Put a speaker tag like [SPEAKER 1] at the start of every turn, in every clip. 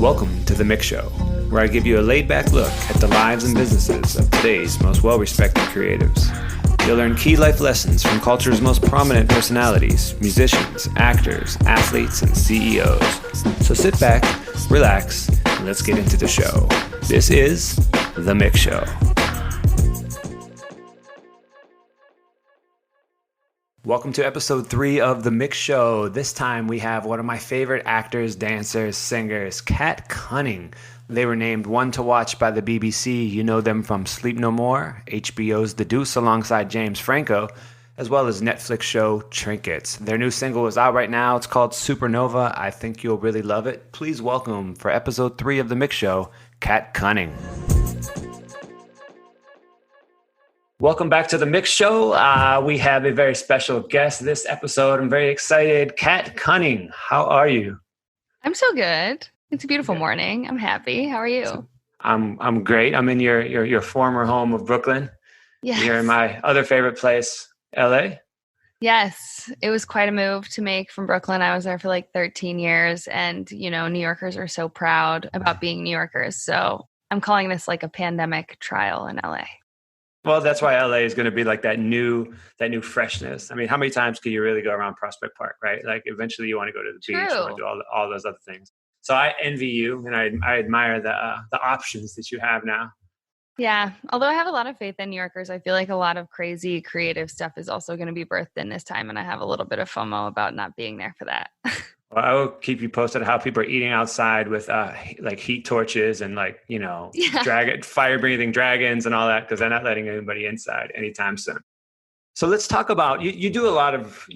[SPEAKER 1] Welcome to the MICK Show, where I give you a laid-back look at the lives and businesses of today's most well-respected creatives. You'll learn key life lessons from culture's most prominent personalities, musicians, actors, athletes, and CEOs. So sit back, relax, and let's get into the show. This is the MICK Show. Welcome to episode 3 of the MICK Show. This time we have one of my favorite actors, dancers, singers, Cunning. They were named One to Watch by the BBC. You know them from Sleep No More, HBO's The Deuce alongside James Franco, as well as Netflix show Trinkets. Their new single is out right now. It's called Supernova. I think you'll really love it. Please welcome, for episode 3 of the MICK Show, Cunning. Welcome back to the MICK Show. We have a very special guest this episode. I'm very excited. Cunning, how are you?
[SPEAKER 2] I'm so good. It's a beautiful morning. I'm happy. How are you?
[SPEAKER 1] I'm great. I'm in your former home of Brooklyn.
[SPEAKER 2] Yes.
[SPEAKER 1] You're in my other favorite place, LA.
[SPEAKER 2] Yes. It was quite a move to make from Brooklyn. I was there for like 13 years and, you know, New Yorkers are so proud about being New Yorkers. So I'm calling this like a pandemic trial in LA.
[SPEAKER 1] Well, that's why LA is going to be like that new freshness. I mean, how many times can you really go around Prospect Park, right? Like eventually you want to go to the beach, you want to do all those other things. So I envy you, and I admire the options that you have now.
[SPEAKER 2] Yeah. Although I have a lot of faith in New Yorkers, I feel like a lot of crazy creative stuff is also going to be birthed in this time. And I have a little bit of FOMO about not being there for that.
[SPEAKER 1] Well, I will keep you posted how people are eating outside with like heat torches and like, you know, fire breathing dragons and all that, because they're not letting anybody inside anytime soon. So let's talk about you do a lot of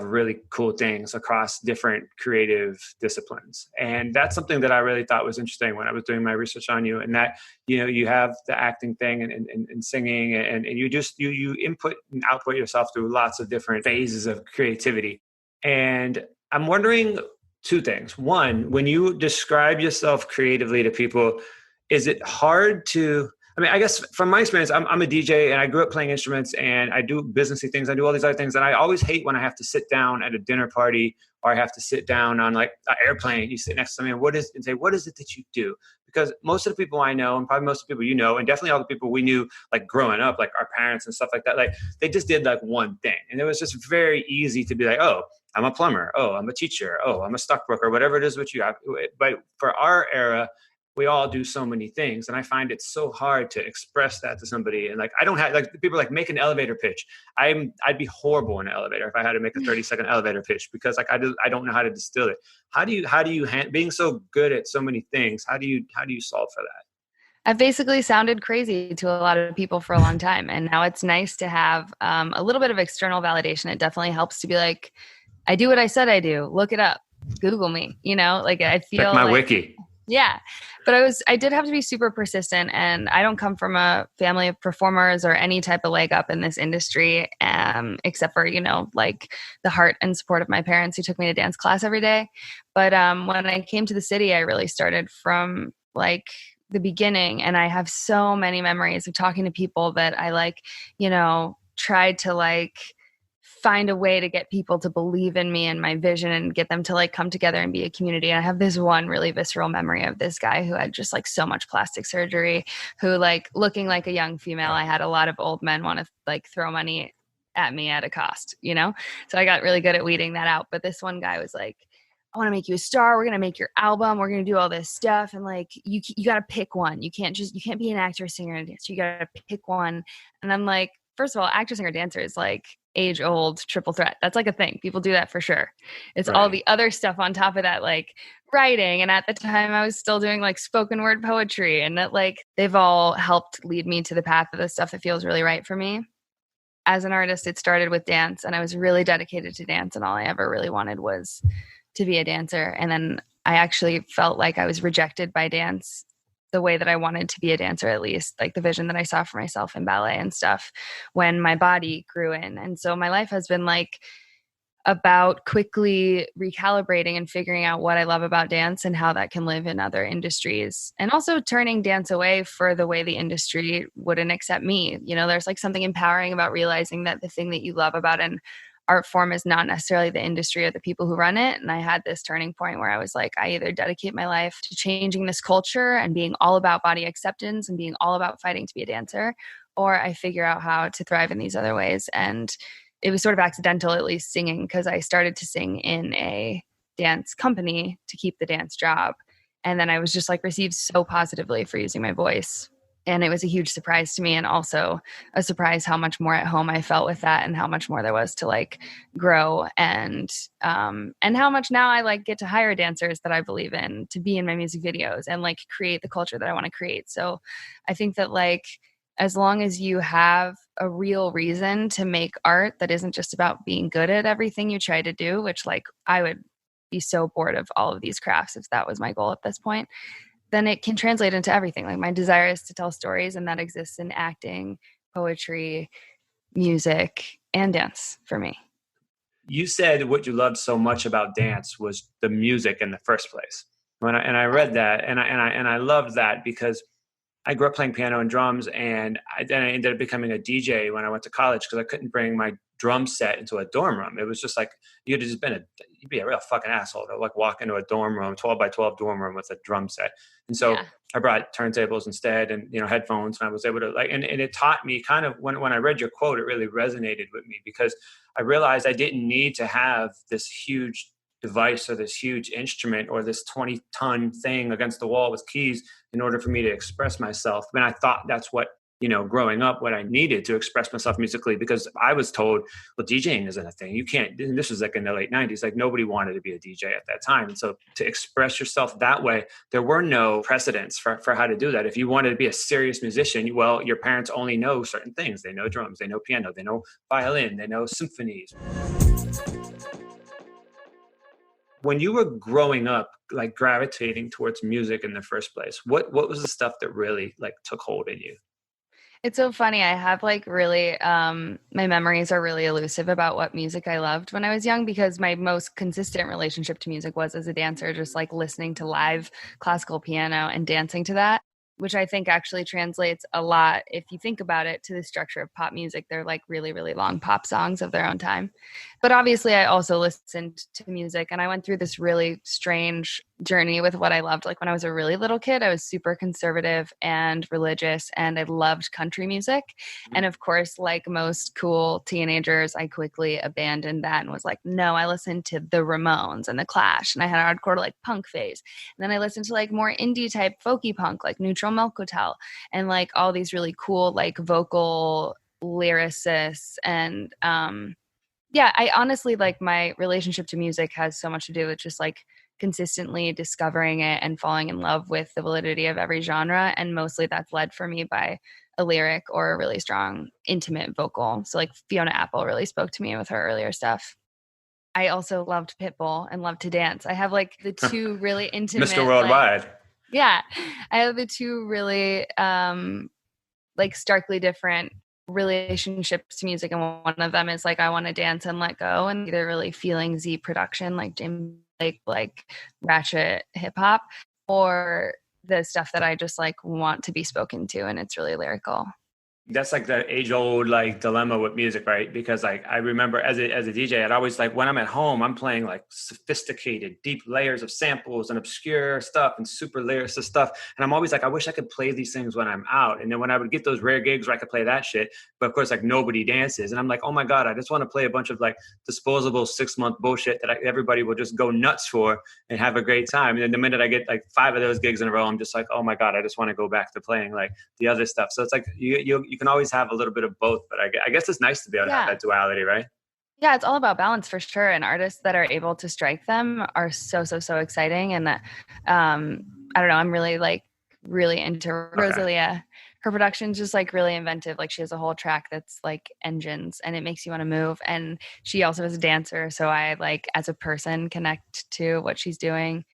[SPEAKER 1] really cool things across different creative disciplines. And that's something that I really thought was interesting when I was doing my research on you, and that, you know, you have the acting thing and singing and you input and output yourself through lots of different phases of creativity. And I'm wondering two things. One, when you describe yourself creatively to people, is it hard to, I mean, I guess from my experience, I'm a DJ and I grew up playing instruments and I do businessy things. I do all these other things. And I always hate when I have to sit down at a dinner party or I have to sit down on like an airplane. You sit next to somebody and say, what is it that you do? Because most of the people I know, and probably most of the people you know, and definitely all the people we knew, like growing up, like our parents and stuff like that, like they just did like one thing. And it was just very easy to be like, oh, I'm a plumber. Oh, I'm a teacher. Oh, I'm a stockbroker, whatever it is what you have. But for our era, we all do so many things. And I find it so hard to express that to somebody. And like, I don't have, like, people are like, make an elevator pitch. I'd be horrible in an elevator if I had to make a 30-second elevator pitch, because like, I don't know how to distill it. How do you being so good at so many things, how do you solve for that?
[SPEAKER 2] I've basically sounded crazy to a lot of people for a long time. And now it's nice to have a little bit of external validation. It definitely helps to be like, I do what I said I do. Look it up. Google me. You know, like I feel
[SPEAKER 1] check my
[SPEAKER 2] like,
[SPEAKER 1] wiki.
[SPEAKER 2] Yeah. But I did have to be super persistent, and I don't come from a family of performers or any type of leg up in this industry, except for, you know, like the heart and support of my parents who took me to dance class every day. But when I came to the city, I really started from like the beginning, and I have so many memories of talking to people that I like, you know, tried to like find a way to get people to believe in me and my vision and get them to like come together and be a community. And I have this one really visceral memory of this guy who had just like so much plastic surgery, who like looking like a young female. I had a lot of old men want to like throw money at me at a cost, you know? So I got really good at weeding that out. But this one guy was like, I want to make you a star. We're going to make your album. We're going to do all this stuff. And like, you got to pick one. You can't be an actor, singer, and dancer. You got to pick one. And I'm like, first of all, actor, singer, dancer is like age old triple threat. That's like a thing. People do that for sure. It's all the other stuff on top of that, like writing. And at the time I was still doing like spoken word poetry, and that like they've all helped lead me to the path of the stuff that feels really right for me. As an artist, it started with dance, and I was really dedicated to dance, and all I ever really wanted was to be a dancer. And then I actually felt like I was rejected by dance the way that I wanted to be a dancer, at least like the vision that I saw for myself in ballet and stuff when my body grew in. And so my life has been like about quickly recalibrating and figuring out what I love about dance and how that can live in other industries, and also turning dance away for the way the industry wouldn't accept me. You know, there's like something empowering about realizing that the thing that you love about an art form is not necessarily the industry or the people who run it. And I had this turning point where I was like, I either dedicate my life to changing this culture and being all about body acceptance and being all about fighting to be a dancer, or I figure out how to thrive in these other ways. And it was sort of accidental, at least singing, because I started to sing in a dance company to keep the dance job. And then I was just like received so positively for using my voice. And it was a huge surprise to me, and also a surprise how much more at home I felt with that, and how much more there was to like grow, and how much now I like get to hire dancers that I believe in to be in my music videos and like create the culture that I want to create. So I think that like as long as you have a real reason to make art that isn't just about being good at everything you try to do, which like I would be so bored of all of these crafts if that was my goal at this point, then it can translate into everything. Like my desire is to tell stories, and that exists in acting, poetry, music, and dance for me.
[SPEAKER 1] You said what you loved so much about dance was the music in the first place. I read that, and I loved that because I grew up playing piano and drums, and then I ended up becoming a DJ when I went to college because I couldn't bring my drum set into a dorm room. It was just like, you'd be a real fucking asshole to like walk into a dorm room, 12 by 12 dorm room with a drum set. And so I brought turntables instead, and, headphones, and I was able to and it taught me kind of when I read your quote, it really resonated with me because I realized I didn't need to have this huge device or this huge instrument or this 20-ton thing against the wall with keys in order for me to express myself. And I thought that's what, growing up, what I needed to express myself musically, because I was told, well, DJing isn't a thing. You can't, and this was like in the late 90s, like nobody wanted to be a DJ at that time. And so to express yourself that way, there were no precedents for how to do that. If you wanted to be a serious musician, well, your parents only know certain things. They know drums, they know piano, they know violin, they know symphonies. When you were growing up, like gravitating towards music in the first place, what was the stuff that really like took hold in you?
[SPEAKER 2] It's so funny. I have like really, my memories are really elusive about what music I loved when I was young, because my most consistent relationship to music was as a dancer, just like listening to live classical piano and dancing to that, which I think actually translates a lot, if you think about it, to the structure of pop music. They're like really, really long pop songs of their own time. But obviously I also listened to music, and I went through this really strange journey with what I loved. Like when I was a really little kid, I was super conservative and religious, and I loved country music. And of course, like most cool teenagers, I quickly abandoned that and was like, no, I listened to the Ramones and the Clash, and I had a hardcore like punk phase. And then I listened to like more indie type folky punk, like Neutral Milk Hotel, and like all these really cool like vocal lyricists. And I honestly, like, my relationship to music has so much to do with just like consistently discovering it and falling in love with the validity of every genre. And mostly that's led for me by a lyric or a really strong intimate vocal. So like Fiona Apple really spoke to me with her earlier stuff. I also loved Pitbull and loved to dance. I have like the two really intimate
[SPEAKER 1] Mr. Worldwide.
[SPEAKER 2] I have the two really like starkly different relationships to music, and one of them is like I want to dance and let go, and either really feeling Z production like James Blake, like ratchet hip hop, or the stuff that I just like want to be spoken to, and it's really lyrical.
[SPEAKER 1] That's like the age old like dilemma with music, right? Because like I remember as a DJ, I'd always like when I'm at home, I'm playing like sophisticated, deep layers of samples and obscure stuff and super lyricist stuff. And I'm always like, I wish I could play these things when I'm out. And then when I would get those rare gigs where I could play that shit, but of course like nobody dances. And I'm like, oh my God, I just want to play a bunch of like disposable 6-month bullshit that everybody will just go nuts for and have a great time. And then the minute I get like 5 of those gigs in a row, I'm just like, oh my God, I just want to go back to playing like the other stuff. So it's like you can always have a little bit of both, but I guess it's nice to be able to have that duality, right?
[SPEAKER 2] Yeah, it's all about balance for sure. And artists that are able to strike them are so exciting. And I don't know, I'm really into Rosalia. Her production's just like really inventive. Like she has a whole track that's like engines, and it makes you want to move. And she also is a dancer, so I like as a person connect to what she's doing.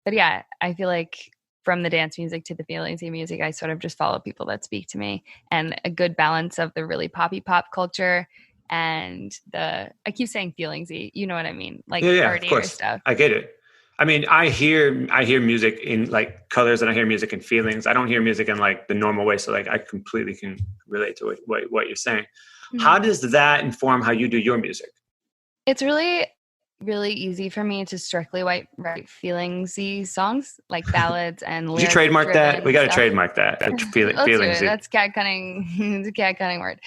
[SPEAKER 2] But yeah, I feel like from the dance music to the feelingsy music, I sort of just follow people that speak to me, and a good balance of the really poppy pop culture and I keep saying feelingsy, you know what I mean? Like artier stuff.
[SPEAKER 1] I get it. I mean, I hear music in like colors, and I hear music in feelings. I don't hear music in like the normal way. So like I completely can relate to what you're saying. Mm-hmm. How does that inform how you do your music?
[SPEAKER 2] It's really, really easy for me to strictly write feelingsy songs, like ballads and
[SPEAKER 1] Did you trademark that? We
[SPEAKER 2] lyric-driven
[SPEAKER 1] got to
[SPEAKER 2] stuff.
[SPEAKER 1] trademark that.
[SPEAKER 2] Let's do it.
[SPEAKER 1] Feelings.
[SPEAKER 2] That's cat cunning. It's a cat cunning word.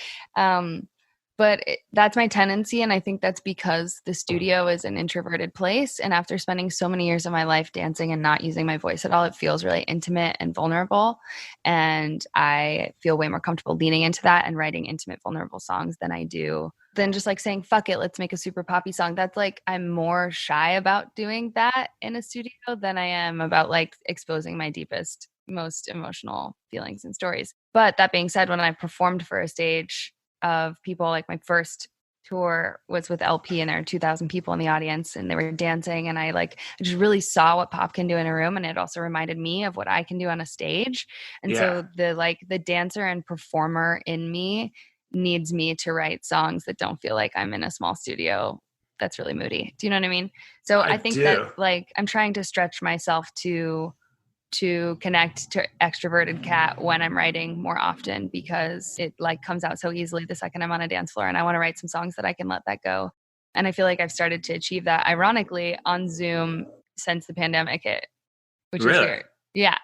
[SPEAKER 2] That's my tendency, and I think that's because the studio is an introverted place. And after spending so many years of my life dancing and not using my voice at all, it feels really intimate and vulnerable. And I feel way more comfortable leaning into that and writing intimate, vulnerable songs than just like saying, fuck it, let's make a super poppy song. That's like, I'm more shy about doing that in a studio than I am about like exposing my deepest, most emotional feelings and stories. But that being said, when I performed for a stage of people, like my first tour was with LP and there were 2,000 people in the audience and they were dancing, and I just really saw what pop can do in a room, and it also reminded me of what I can do on a stage. And so the dancer and performer in me needs me to write songs that don't feel like I'm in a small studio that's really moody. Do you know what I mean? So I think that like I'm trying to stretch myself to connect to extroverted cat when I'm writing more often, because it like comes out so easily the second I'm on a dance floor, and I want to write some songs that I can let that go. And I feel like I've started to achieve that ironically on Zoom since the pandemic hit, which is weird. Yeah.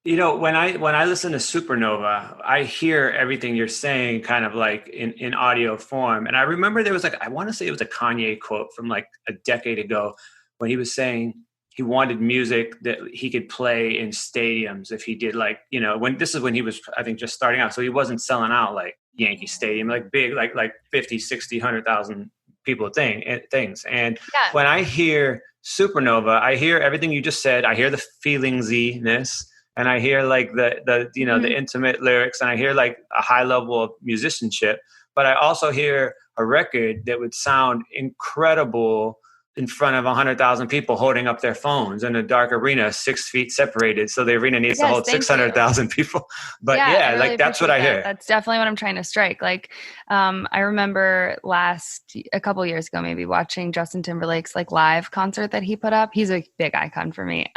[SPEAKER 1] You know, when I listen to Supernova, I hear everything you're saying kind of like in audio form. And I remember there was like, I want to say it was a Kanye quote from like a decade ago when he was saying he wanted music that he could play in stadiums if he did like, you know, when this is when he was, I think, just starting out. So he wasn't selling out like Yankee Stadium, like big, like 50, 60, 100,000 people things. And when I hear Supernova, I hear everything you just said. I hear the feelingsiness, and I hear like the you know, the intimate lyrics, and I hear like a high level of musicianship, but I also hear a record that would sound incredible in front of 100,000 people holding up their phones in a dark arena, 6 feet separated. So the arena needs to hold 600,000 people. But really like that's what I hear.
[SPEAKER 2] That's definitely what I'm trying to strike. Like, I remember a couple years ago, maybe watching Justin Timberlake's like live concert that he put up. He's a big icon for me.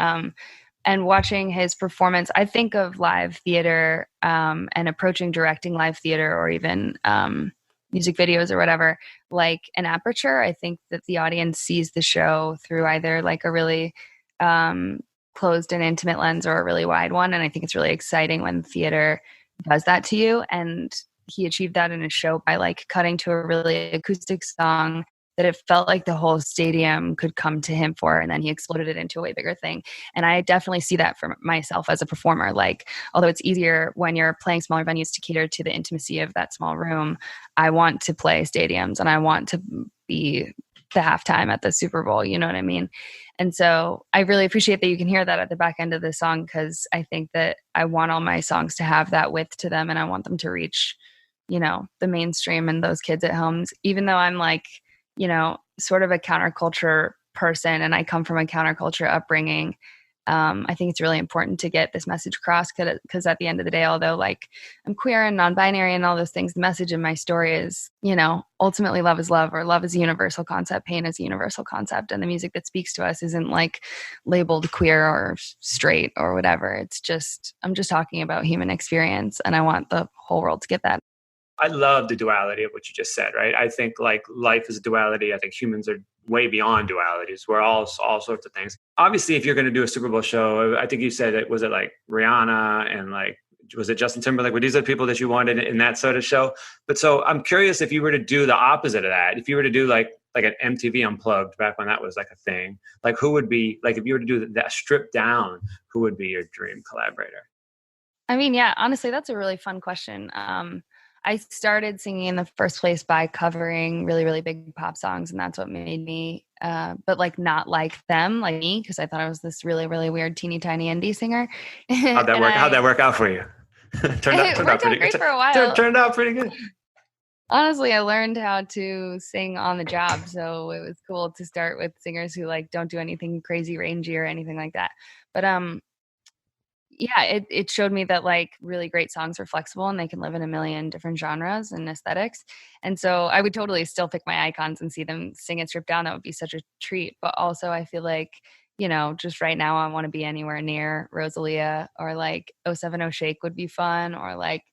[SPEAKER 2] And watching his performance, I think of live theater, and approaching directing live theater or even, music videos or whatever, like an aperture. I think that the audience sees the show through either like a really closed and intimate lens or a really wide one. And I think it's really exciting when theater does that to you. And he achieved that in a show by like cutting to a really acoustic song that it felt like the whole stadium could come to him for, and then he exploded it into a way bigger thing. And I definitely see that for myself as a performer. Like, although it's easier when you're playing smaller venues to cater to the intimacy of that small room, I want to play stadiums and I want to be the halftime at the Super Bowl. You know what I mean? And so I really appreciate that you can hear that at the back end of the song, because I think that I want all my songs to have that width to them, and I want them to reach, you know, the mainstream and those kids at home. Even though I'm like, you know, sort of a counterculture person and I come from a counterculture upbringing, I think it's really important to get this message across, because at the end of the day, although like I'm queer and non-binary and all those things, the message in my story is, you know, ultimately love is love, or love is a universal concept, pain is a universal concept, and the music that speaks to us isn't like labeled queer or straight or whatever. It's just, I'm just talking about human experience, and I want the whole world to get that.
[SPEAKER 1] I love the duality of what you just said, right? I think like life is a duality. I think humans are way beyond dualities. We're all sorts of things. Obviously, if you're going to do a Super Bowl show, I think you said it was it like Rihanna and like, was it Justin Timberlake? Were these the people that you wanted in that sort of show? But so I'm curious if you were to do the opposite of that, if you were to do like an MTV Unplugged back when that was like a thing, like who would be like, if you were to do that stripped down, who would be your dream collaborator?
[SPEAKER 2] I mean, yeah, honestly, that's a really fun question. I started singing in the first place by covering really, really big pop songs, and that's what made me, but like not like them, like me, because I thought I was this really, really weird, teeny tiny indie singer.
[SPEAKER 1] How'd that work out for you?
[SPEAKER 2] Turned out pretty good. For a while.
[SPEAKER 1] Turned out pretty good.
[SPEAKER 2] Honestly, I learned how to sing on the job, so it was cool to start with singers who like don't do anything crazy rangy or anything like that. But yeah, it showed me that like really great songs are flexible and they can live in a million different genres and aesthetics. And so I would totally still pick my icons and see them sing it stripped down. That would be such a treat. But also I feel like, you know, just right now I want to be anywhere near Rosalia, or like 070 Shake would be fun, or like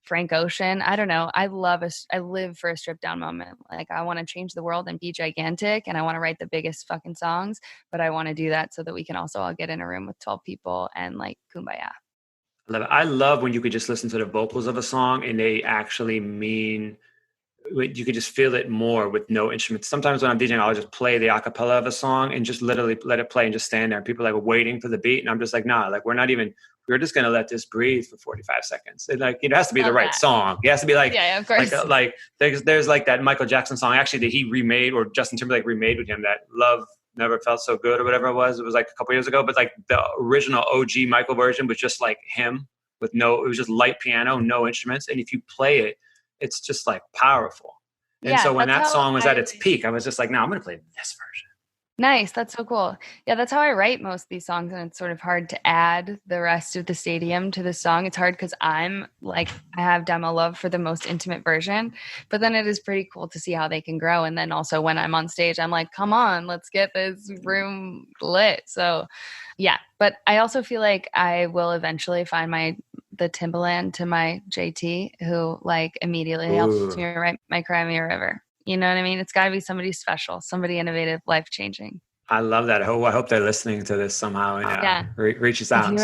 [SPEAKER 2] Frank Ocean. I don't know. I live for a stripped down moment. Like I want to change the world and be gigantic, and I want to write the biggest fucking songs, but I want to do that so that we can also all get in a room with 12 people and like kumbaya.
[SPEAKER 1] I love it. I love when you could just listen to the vocals of a song and they actually mean, you could just feel it more with no instruments. Sometimes when I'm DJing, I'll just play the acapella of a song and just literally let it play and just stand there. And people are like waiting for the beat. And I'm just like, nah, like we're just going to let this breathe for 45 seconds. And like, it has to be the right song. It has to be like,
[SPEAKER 2] yeah, of course.
[SPEAKER 1] Like there's like that Michael Jackson song actually that he remade, or Justin Timberlake remade with him, that Love Never Felt So Good or whatever it was. It was like a couple years ago, but like the original OG Michael version was just like him with it was just light piano, no instruments. And if you play it, it's just like powerful. And so when that song was at its peak, I was just like, no, I'm going to play this version.
[SPEAKER 2] Nice. That's so cool. Yeah, that's how I write most of these songs. And it's sort of hard to add the rest of the stadium to the song. It's hard because I'm like, I have demo love for the most intimate version, but then it is pretty cool to see how they can grow. And then also when I'm on stage, I'm like, come on, let's get this room lit. So yeah, but I also feel like I will eventually find the Timbaland to my JT, who like immediately helps me write my Cry Me a River. You know what I mean? It's got to be somebody special, somebody innovative, life-changing.
[SPEAKER 1] I love that. I hope they're listening to this somehow and reaches out and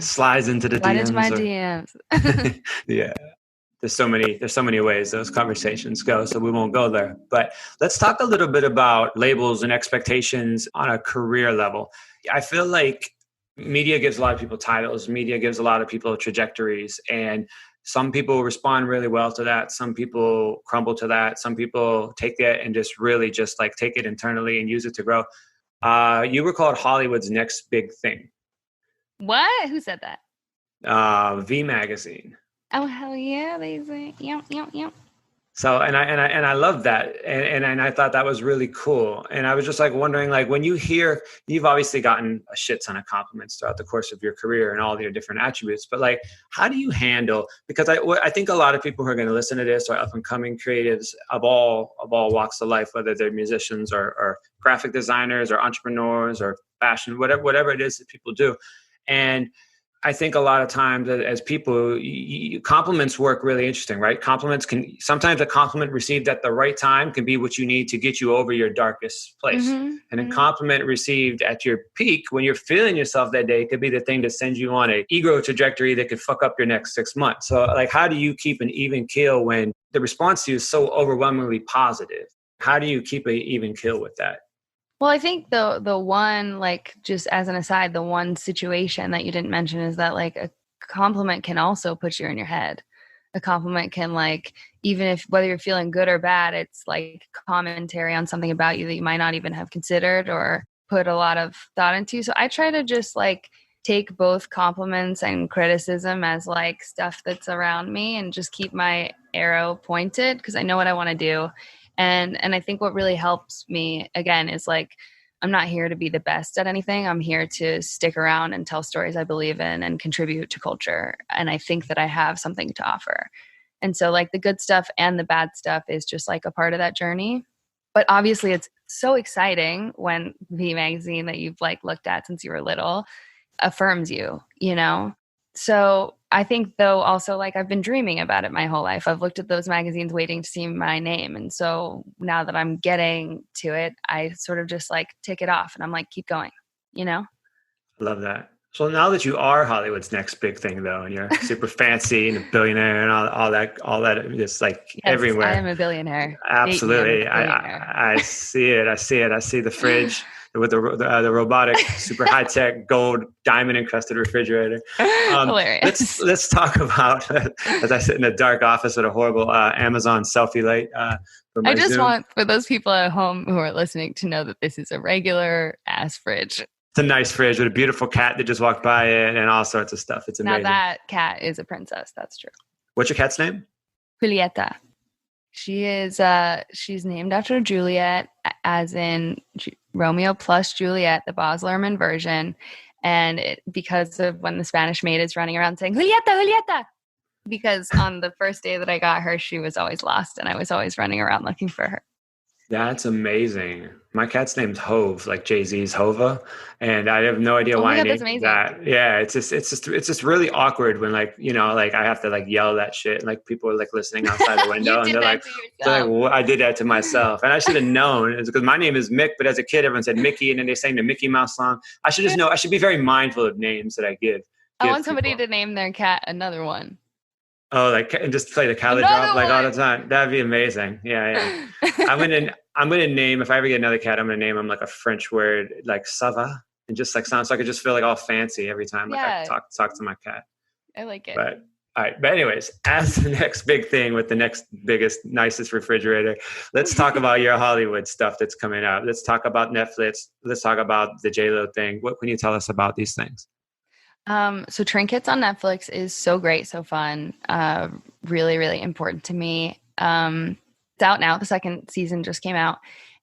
[SPEAKER 1] slides into the DMs.
[SPEAKER 2] Into my DMs.
[SPEAKER 1] Yeah. There's so many ways those conversations go, so we won't go there. But let's talk a little bit about labels and expectations on a career level. I feel like media gives a lot of people titles. Media gives a lot of people trajectories, and some people respond really well to that. Some people crumble to that. Some people take it and just really just like take it internally and use it to grow. You were called Hollywood's next big thing.
[SPEAKER 2] What? Who said that?
[SPEAKER 1] V Magazine.
[SPEAKER 2] Oh, hell yeah. They say, yep.
[SPEAKER 1] So, and I love that. And I thought that was really cool. And I was just like wondering, like when you hear, you've obviously gotten a shit ton of compliments throughout the course of your career and all your different attributes, but like, how do you handle, because I think a lot of people who are going to listen to this are up and coming creatives of all walks of life, whether they're musicians or graphic designers or entrepreneurs or fashion, whatever it is that people do. And I think a lot of times as people, compliments work really interesting, right? Sometimes a compliment received at the right time can be what you need to get you over your darkest place. Mm-hmm. And a compliment received at your peak when you're feeling yourself that day could be the thing that sends you on a ego trajectory that could fuck up your next 6 months. So like, how do you keep an even keel when the response to you is so overwhelmingly positive? How do you keep an even keel with that?
[SPEAKER 2] Well, I think the one, like, just as an aside, the one situation that you didn't mention is that like a compliment can also put you in your head. A compliment can, like, even if whether you're feeling good or bad, it's like commentary on something about you that you might not even have considered or put a lot of thought into. So I try to just like take both compliments and criticism as like stuff that's around me and just keep my arrow pointed because I know what I want to do. And I think what really helps me, again, is like, I'm not here to be the best at anything. I'm here to stick around and tell stories I believe in and contribute to culture. And I think that I have something to offer. And so like the good stuff and the bad stuff is just like a part of that journey. But obviously it's so exciting when V Magazine that you've like looked at since you were little affirms you, you know? So I think though also like I've been dreaming about it my whole life. I've looked at those magazines waiting to see my name. And so now that I'm getting to it, I sort of just like tick it off and I'm like, keep going, you know?
[SPEAKER 1] I love that. So now that you are Hollywood's next big thing though, and you're super fancy and a billionaire and all that just like everywhere.
[SPEAKER 2] I am a billionaire.
[SPEAKER 1] Absolutely. I see it. I see the fridge with the robotic, super high tech gold diamond encrusted refrigerator.
[SPEAKER 2] Hilarious.
[SPEAKER 1] Let's talk about as I sit in a dark office with a horrible Amazon selfie light.
[SPEAKER 2] I just want for those people at home who are listening to know that this is a regular ass fridge.
[SPEAKER 1] It's a nice fridge with a beautiful cat that just walked by it and all sorts of stuff. It's amazing.
[SPEAKER 2] Now that cat is a princess. That's true.
[SPEAKER 1] What's your cat's name?
[SPEAKER 2] Julieta. She is, she's named after Juliet, as in Romeo plus Juliet, the Baz Luhrmann version. And because of when the Spanish maid is running around saying, Julieta, Julieta. Because on the first day that I got her, she was always lost and I was always running around looking for her.
[SPEAKER 1] That's amazing. My cat's name's Hove, like Jay-Z's Hova, and I have no idea
[SPEAKER 2] Oh my
[SPEAKER 1] why I
[SPEAKER 2] God, that's
[SPEAKER 1] named
[SPEAKER 2] amazing.
[SPEAKER 1] that. Yeah, it's just really awkward when like, like I have to like yell that shit and like people are like listening outside the
[SPEAKER 2] You
[SPEAKER 1] window and
[SPEAKER 2] did
[SPEAKER 1] they're
[SPEAKER 2] that
[SPEAKER 1] like,
[SPEAKER 2] to yourself.
[SPEAKER 1] what? I did that to myself. And I should have known. It's because my name is Mick, but as a kid everyone said Mickey and then they sang the Mickey Mouse song. I should just know. I should be very mindful of names that I
[SPEAKER 2] I
[SPEAKER 1] give
[SPEAKER 2] want somebody
[SPEAKER 1] people.
[SPEAKER 2] to name their cat another one.
[SPEAKER 1] Oh, like and just play the Cali drop
[SPEAKER 2] Another
[SPEAKER 1] like all the
[SPEAKER 2] one.
[SPEAKER 1] time. That'd be amazing. Yeah, yeah. I'm gonna name if I ever get another cat, I'm gonna name him like a French word like Sava and just like sound so I could just feel like all fancy every time like I
[SPEAKER 2] Yeah,
[SPEAKER 1] talk to my cat.
[SPEAKER 2] I like it.
[SPEAKER 1] But all right. But anyways, as the next big thing with the next biggest, nicest refrigerator, let's talk about your Hollywood stuff that's coming out. Let's talk about Netflix. Let's talk about the J-Lo thing. What can you tell us about these things?
[SPEAKER 2] So Trinkets on Netflix is so great, so fun, really, really important to me. It's out now. The second season just came out,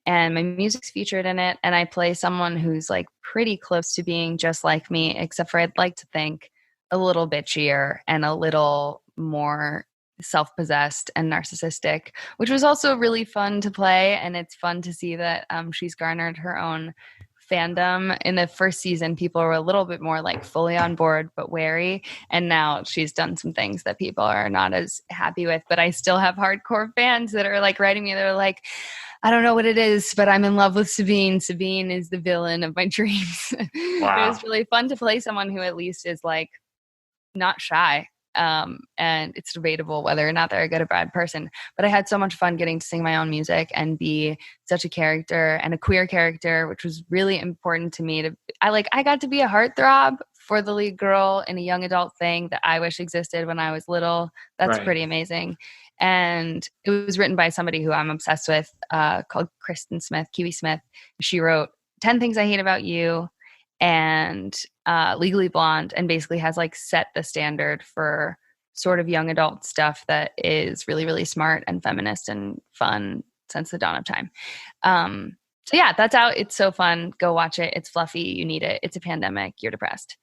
[SPEAKER 2] and my music's featured in it. And I play someone who's like pretty close to being just like me, except for I'd like to think a little bitchier and a little more self-possessed and narcissistic, which was also really fun to play. And it's fun to see that she's garnered her own fandom. In the first season, people were a little bit more like fully on board but wary, and now she's done some things that people are not as happy with, but I still have hardcore fans that are like writing me. They're like, I don't know what it is, but I'm in love with Sabine. Sabine is the villain of my dreams. It
[SPEAKER 1] Wow.
[SPEAKER 2] was really fun to play someone who at least is like not shy. And it's debatable whether or not they're a good or bad person. But I had so much fun getting to sing my own music and be such a character and a queer character, which was really important to me. I got to be a heartthrob for the lead girl in a young adult thing that I wish existed when I was little. That's
[SPEAKER 1] Right.
[SPEAKER 2] pretty amazing. And it was written by somebody who I'm obsessed with, called Kristen Smith, Kiwi Smith. She wrote 10 Things I Hate About You and Legally Blonde, and basically has like set the standard for sort of young adult stuff that is really, really smart and feminist and fun since the dawn of time. So yeah, that's out. It's so fun. Go watch it. It's fluffy. You need it. It's a pandemic. You're depressed.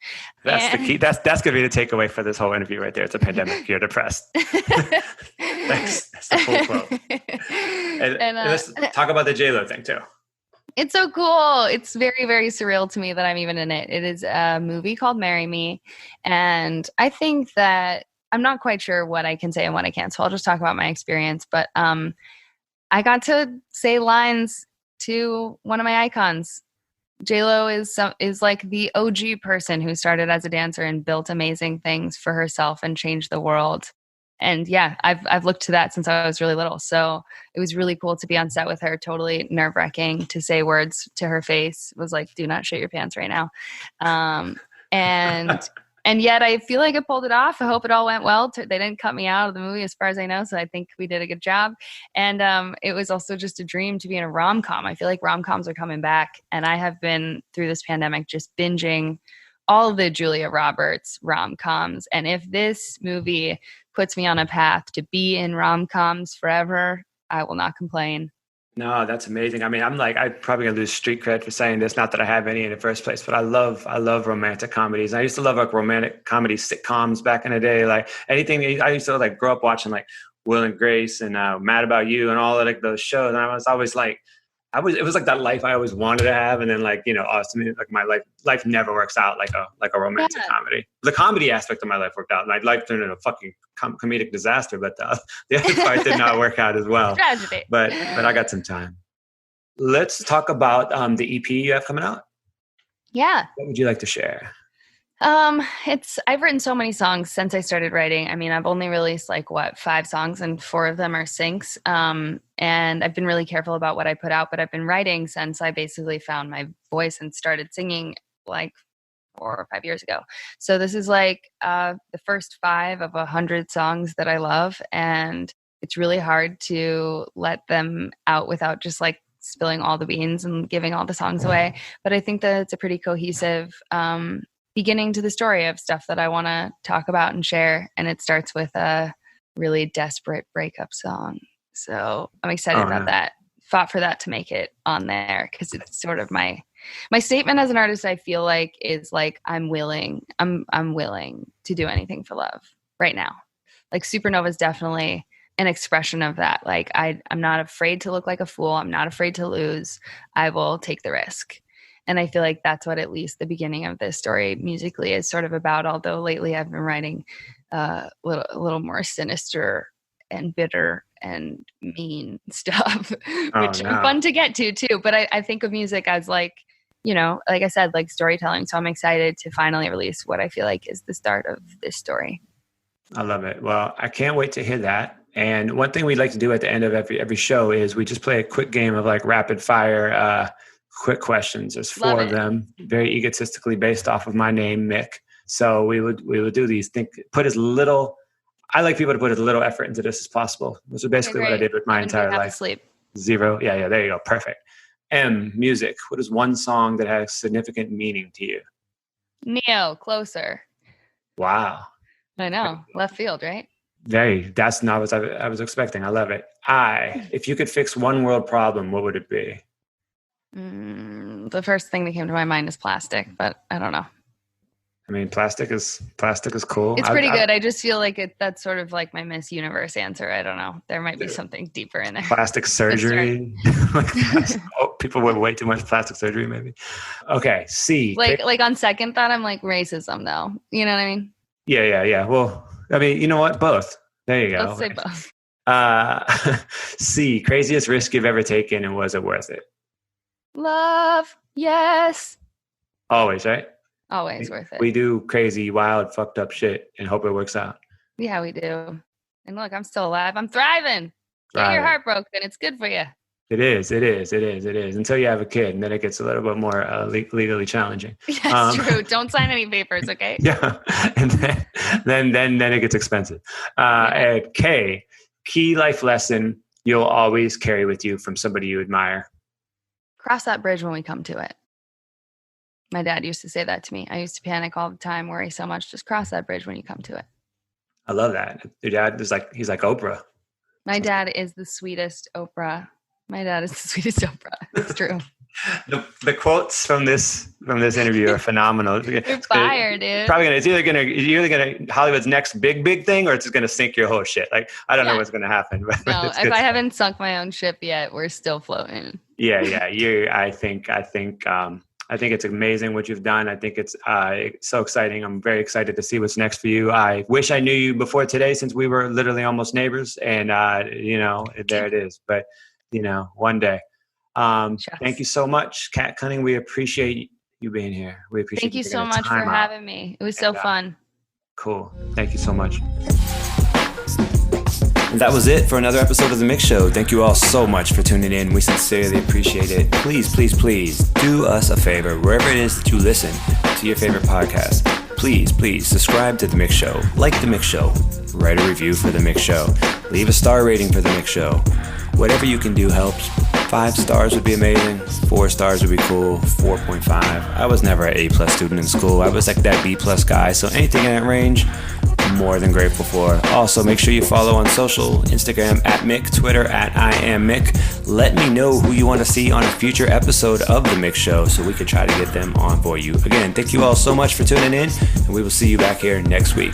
[SPEAKER 1] That's the key. That's gonna be the takeaway for this whole interview right there. It's a pandemic. You're depressed. Thanks. That's the full quote. And let's talk about the J-Lo thing too.
[SPEAKER 2] It's so cool. It's very, very surreal to me that I'm even in it. It is a movie called Marry Me. And I think that I'm not quite sure what I can say and what I can't. So I'll just talk about my experience. But I got to say lines to one of my icons. J-Lo is like the OG person who started as a dancer and built amazing things for herself and changed the world. And yeah, I've looked to that since I was really little. So it was really cool to be on set with her. Totally nerve-wracking to say words to her face. It was like, do not shit your pants right now. And and yet I feel like I pulled it off. I hope it all went well. They didn't cut me out of the movie as far as I know. So I think we did a good job. And it was also just a dream to be in a rom-com. I feel like rom-coms are coming back. And I have been through this pandemic just binging all the Julia Roberts rom-coms. And if this movie puts me on a path to be in rom-coms forever, I will not complain.
[SPEAKER 1] No, that's amazing. I mean, I'm probably gonna lose street cred for saying this. Not that I have any in the first place, but I love romantic comedies. I used to love like romantic comedy sitcoms back in the day. Like anything, I used to like grow up watching like Will and Grace and Mad About You and all of like those shows. And I was always like, it was like that life I always wanted to have. And then like, honestly, like my life never works out like a romantic comedy. The comedy aspect of my life worked out. My life turned into a fucking comedic disaster, but the other part did not work out as well.
[SPEAKER 2] Tragedy.
[SPEAKER 1] But I got some time. Let's talk about the EP you have coming out.
[SPEAKER 2] Yeah.
[SPEAKER 1] What would you like to share?
[SPEAKER 2] I've written so many songs since I started writing. I mean, I've only released 5 songs and 4 of them are syncs. And I've been really careful about what I put out, but I've been writing since I basically found my voice and started singing 4 or 5 years ago. So this is the first 5 of 100 songs that I love. And it's really hard to let them out without just spilling all the beans and giving all the songs away. But I think that it's a pretty cohesive, beginning to the story of stuff that I want to talk about and share. And it starts with a really desperate breakup song. So I'm excited about that. Fought for that to make it on there because it's sort of my statement as an artist. I feel like is I'm willing to do anything for love right now. Like Supernova is definitely an expression of that. Like I'm not afraid to look like a fool. I'm not afraid to lose. I will take the risk. And I feel like that's what at least the beginning of this story musically is sort of about. Although lately I've been writing a little more sinister and bitter and mean stuff, which are fun to get to too. But I think of music as like, you know, like I said, like storytelling. So I'm excited to finally release what I feel like is the start of this story.
[SPEAKER 1] I love it. Well, I can't wait to hear that. And one thing we'd like to do at the end of every show is we just play a quick game of like rapid fire, quick questions. There's 4 of them, very egotistically based off of my name, Mick. So we would do these. I like people to put as little effort into this as possible. This is basically what I did with my entire life.
[SPEAKER 2] Sleep.
[SPEAKER 1] 0. Yeah. There you go. Perfect. M, music. What is one song that has significant meaning to you?
[SPEAKER 2] Neo, Closer.
[SPEAKER 1] Wow.
[SPEAKER 2] I know. Left field, right?
[SPEAKER 1] That's not what I was expecting. I love it. I, if you could fix one world problem, what would it be?
[SPEAKER 2] The first thing that came to my mind is plastic, but I don't know.
[SPEAKER 1] I mean, plastic is cool.
[SPEAKER 2] It's pretty good. I just feel like that's sort of like my Miss Universe answer. I don't know. There might be something deeper in there.
[SPEAKER 1] Plastic surgery. People with way too much plastic surgery, maybe. Okay, C.
[SPEAKER 2] Like on second thought, I'm like racism, though. You know what I mean?
[SPEAKER 1] Yeah. Well, I mean, you know what? Both. There you go.
[SPEAKER 2] Let's say both.
[SPEAKER 1] C. Craziest risk you've ever taken, and was it worth it?
[SPEAKER 2] Love. Yes.
[SPEAKER 1] Always, right?
[SPEAKER 2] Always worth it.
[SPEAKER 1] We do crazy, wild, fucked up shit and hope it works out.
[SPEAKER 2] Yeah, we do. And look, I'm still alive. I'm thriving. Get your heart broken. It's good for you.
[SPEAKER 1] It is. Until you have a kid, and then it gets a little bit more legally challenging.
[SPEAKER 2] That's true. Don't sign any papers, okay?
[SPEAKER 1] Yeah. And then it gets expensive. And K, key life lesson you'll always carry with you from somebody you admire.
[SPEAKER 2] Cross that bridge when we come to it. My dad used to say that to me. I used to panic all the time, worry so much. Just cross that bridge when you come to it. I
[SPEAKER 1] love that. Your dad is he's like Oprah.
[SPEAKER 2] My dad is the sweetest Oprah. It's true.
[SPEAKER 1] The quotes from this interview are phenomenal.
[SPEAKER 2] You're fired, dude.
[SPEAKER 1] It's either gonna Hollywood's next big thing, or it's just gonna sink your whole shit. Like I don't know what's gonna happen. But
[SPEAKER 2] no, if I haven't sunk my own ship yet, we're still floating.
[SPEAKER 1] Yeah. I think it's amazing what you've done. I think it's so exciting. I'm very excited to see what's next for you. I wish I knew you before today, since we were literally almost neighbors. And there it is. But one day. Thank you so much, Kat Cunning. We appreciate you being here. We appreciate.
[SPEAKER 2] Thank you so much for having me. It was so fun.
[SPEAKER 1] Cool. Thank you so much. And that was it for another episode of The MICK Show. Thank you all so much for tuning in. We sincerely appreciate it. Please do us a favor, wherever it is that you listen to your favorite podcast. Please subscribe to The MICK Show. Like The MICK Show. Write a review for The MICK Show. Leave a star rating for The MICK Show. Whatever you can do helps. 5 stars would be amazing. 4 stars would be cool. 4.5. I was never an A+ student in school. I was like that B+ guy. So anything in that range, I'm more than grateful for. Also, make sure you follow on social, Instagram @Mick, Twitter @IamMick. Let me know who you want to see on a future episode of The MICK Show so we can try to get them on for you. Again, thank you all so much for tuning in, and we will see you back here next week.